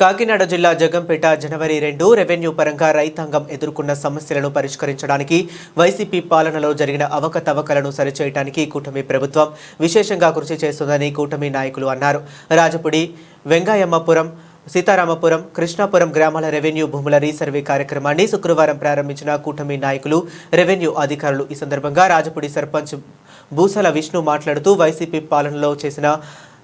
కాకినాడ జిల్లా జగంపేట జనవరి 2 రెవెన్యూ పరంగా రైతాంగం ఎదుర్కొన్న సమస్యలను పరిష్కరించడానికి వైసీపీ పాలనలో జరిగిన అవకతవకలను సరిచేయడానికి కూటమి ప్రభుత్వం విశేషంగా కృషి చేస్తుందని కూటమి నాయకులు అన్నారు. రాజపుడి, వెంగాయమ్మపురం, సీతారామపురం, కృష్ణాపురం గ్రామాల రెవెన్యూ భూముల రీసర్వే కార్యక్రమాన్ని శుక్రవారం ప్రారంభించిన కూటమి నాయకులు, రెవెన్యూ అధికారులు. ఈ సందర్భంగా రాజపుడి సర్పంచ్ బూసల విష్ణు మాట్లాడుతూ వైసీపీ పాలనలో చేసిన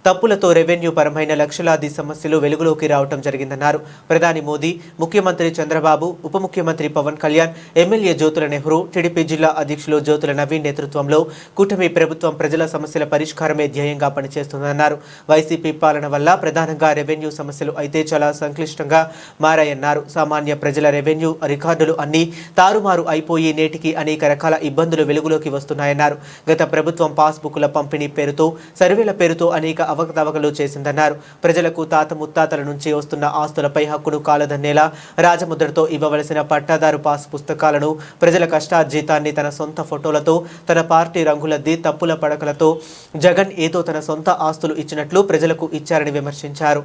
తప్పులతో రెవెన్యూ పరమైన లక్షలాది సమస్యలు వెలుగులోకి రావడం జరిగిందన్నారు. ప్రధాని మోదీ, ముఖ్యమంత్రి చంద్రబాబు, ఉప ముఖ్యమంత్రి పవన్ కళ్యాణ్, ఎమ్మెల్యే జ్యోతుల నెహ్రూ, టీడీపీ జిల్లా అధ్యక్షులు జ్యోతుల నవీన్ నేతృత్వంలో కూటమి ప్రభుత్వం ప్రజల సమస్యల పరిష్కారమే ధ్యేయంగా పనిచేస్తుందన్నారు. వైసీపీ పాలన వల్ల ప్రధానంగా రెవెన్యూ సమస్యలు అయితే చాలా సంక్లిష్టంగా మారాయన్నారు. సామాన్య ప్రజల రెవెన్యూ రికార్డులు అన్నీ తారుమారు అయిపోయి నేటికి అనేక రకాల ఇబ్బందులు వెలుగులోకి వస్తున్నాయన్నారు. గత ప్రభుత్వం పాస్బుక్ల పంపిణీ పేరుతో, సర్వేల పేరుతో అనేక అవకతవకలు చేసిందన్నారు. ప్రజలకు తాత ముత్తాతల నుంచి వస్తున్న ఆస్తులపై హక్కును కాలదన్నేలా రాజముద్రతో ఇవ్వవలసిన పట్టాదారు పాస్ పుస్తకాలను, ప్రజల కష్టార్జితాన్ని తన సొంత ఫోటోలతో, తన పార్టీ రంగులద్ది తప్పుల పడకలతో జగన్ ఏదో తన సొంత ఆస్తులు ఇచ్చినట్లు ప్రజలకు ఇచ్చారని విమర్శించారు.